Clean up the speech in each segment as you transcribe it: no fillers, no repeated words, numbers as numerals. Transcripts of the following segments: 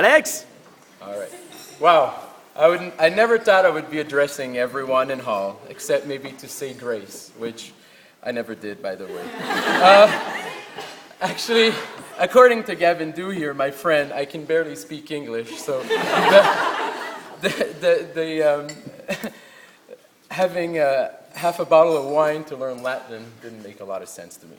Alex? All right. Wow. I never thought I would be addressing everyone in Hall, except maybe to say grace, which I never did, by the way. Actually, according to Gavin Dew here, my friend, I can barely speak English, so having half a bottle of wine to learn Latin didn't make a lot of sense to me.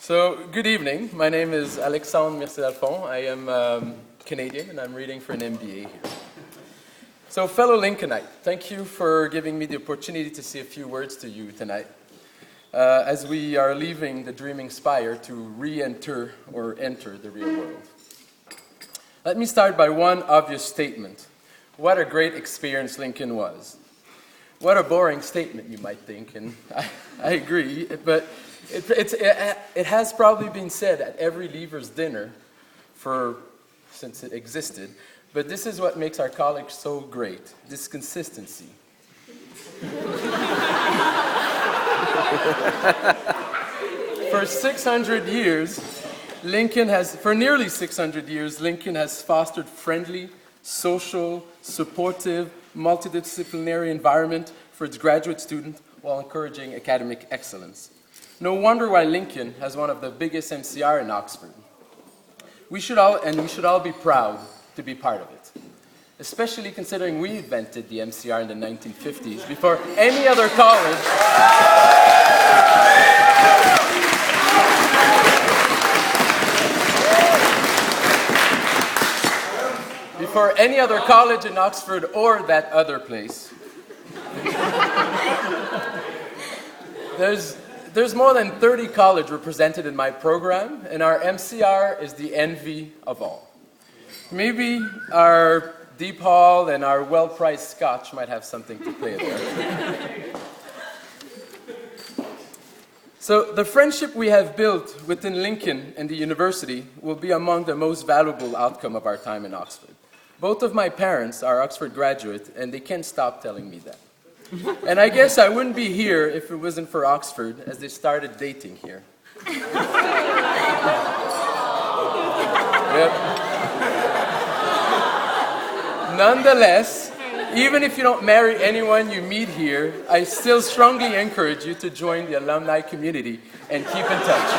So, good evening. My name is Alexandre Mercier-Dalphond. I am Canadian, and I'm reading for an MBA here. So, fellow Lincolnite, thank you for giving me the opportunity to say a few words to you tonight as we are leaving the Dreaming Spire to re-enter or enter the real world. Let me start by one obvious statement. What a great experience Lincoln was. What a boring statement, you might think, and I agree, but it has probably been said at every leavers dinner since it existed, but this is what makes our college so great, this consistency. For nearly 600 years, Lincoln has fostered friendly, social, supportive, multidisciplinary environment for its graduate students while encouraging academic excellence. No wonder why Lincoln has one of the biggest MCR in Oxford. We should all be proud to be part of it, especially considering we invented the MCR in the 1950s before any other college in Oxford or that other place. There's more than 30 colleges represented in my program, and our MCR is the envy of all. Maybe our deep hall and our well-priced scotch might have something to play there. So the friendship we have built within Lincoln and the university will be among the most valuable outcome of our time in Oxford. Both of my parents are Oxford graduates, and they can't stop telling me that. And I guess I wouldn't be here if it wasn't for Oxford, as they started dating here. Yep. Nonetheless, even if you don't marry anyone you meet here, I still strongly encourage you to join the alumni community and keep in touch.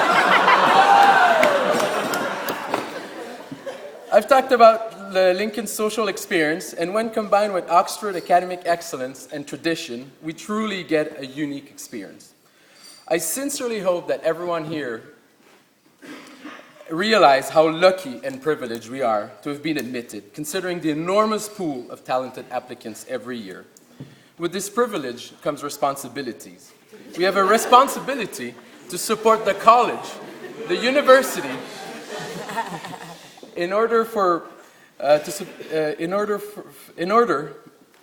I've talked about the Lincoln social experience, and when combined with Oxford academic excellence and tradition, we truly get a unique experience. I sincerely hope that everyone here realize how lucky and privileged we are to have been admitted, considering the enormous pool of talented applicants every year. With this privilege comes responsibilities. We have a responsibility to support the college, the university, in order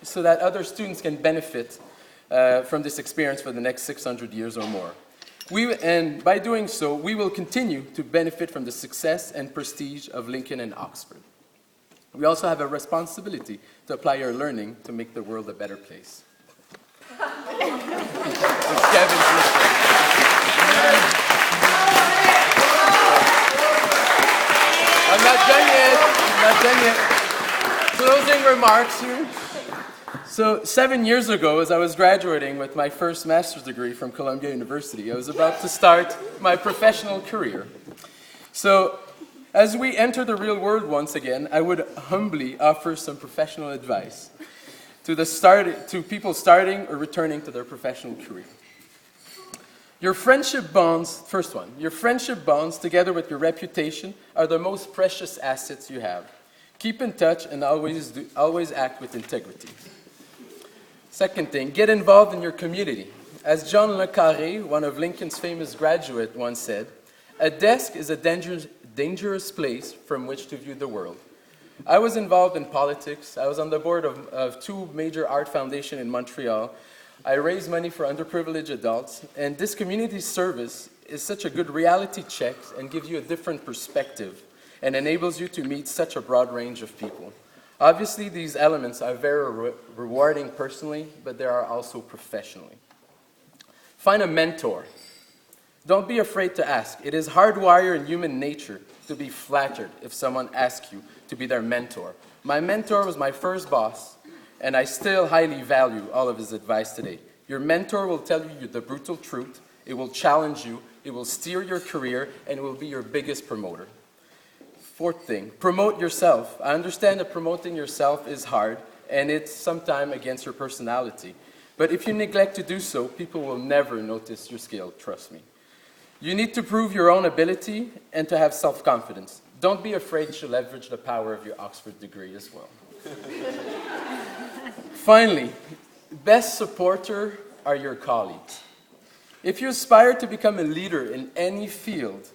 so that other students can benefit from this experience for the next 600 years or more. And by doing so, we will continue to benefit from the success and prestige of Lincoln and Oxford. We also have a responsibility to apply our learning to make the world a better place. It's Kevin. I'm not done yet. Closing remarks here. So 7 years ago, as I was graduating with my first master's degree from Columbia University, I was about to start my professional career. So as we enter the real world once again, I would humbly offer some professional advice to people starting or returning to their professional career. Your friendship bonds, first one, your friendship bonds together with your reputation are the most precious assets you have. Keep in touch and always act with integrity. Second thing, get involved in your community. As John Le Carré, one of Lincoln's famous graduates, once said, a desk is a dangerous place from which to view the world. I was involved in politics. I was on the board of two major art foundations in Montreal. I raise money for underprivileged adults, and this community service is such a good reality check and gives you a different perspective and enables you to meet such a broad range of people. Obviously, these elements are very rewarding personally, but they are also professionally. Find a mentor. Don't be afraid to ask. It is hardwired in human nature to be flattered if someone asks you to be their mentor. My mentor was my first boss, and I still highly value all of his advice today. Your mentor will tell you the brutal truth, it will challenge you, it will steer your career, and it will be your biggest promoter. Fourth thing, promote yourself. I understand that promoting yourself is hard, and it's sometimes against your personality. But if you neglect to do so, people will never notice your skill, trust me. You need to prove your own ability and to have self-confidence. Don't be afraid to leverage the power of your Oxford degree as well. Finally, best supporter are your colleagues. If you aspire to become a leader in any field,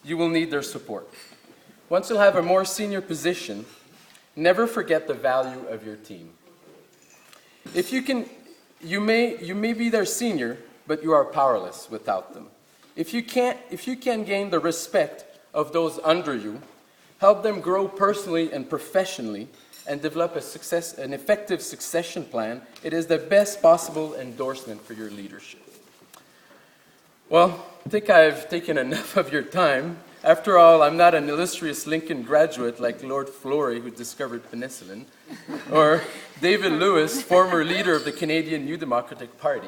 you will need their support. Once you'll have a more senior position, never forget the value of your team. If you may be their senior, but you are powerless without them. If you can gain the respect of those under you, help them grow personally and professionally, and develop an effective succession plan, it is the best possible endorsement for your leadership. Well, I think I've taken enough of your time. After all, I'm not an illustrious Lincoln graduate like Lord Florey, who discovered penicillin, or David Lewis, former leader of the Canadian New Democratic Party.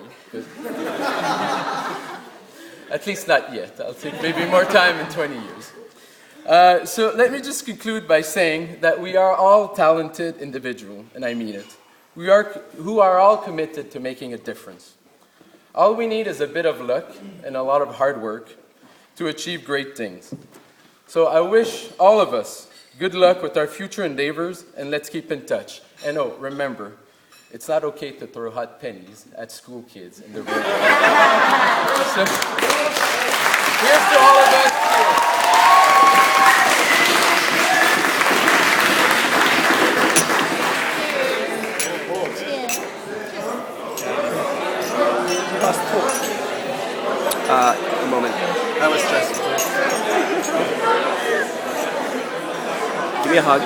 At least not yet. I'll take maybe more time in 20 years. So let me just conclude by saying that we are all talented individuals, and I mean it, who are all committed to making a difference. All we need is a bit of luck and a lot of hard work to achieve great things. So I wish all of us good luck with our future endeavors, and let's keep in touch. And oh, remember, it's not okay to throw hot pennies at school kids in the room. So, here's to all of us. A moment. That was stressful. Give me a hug.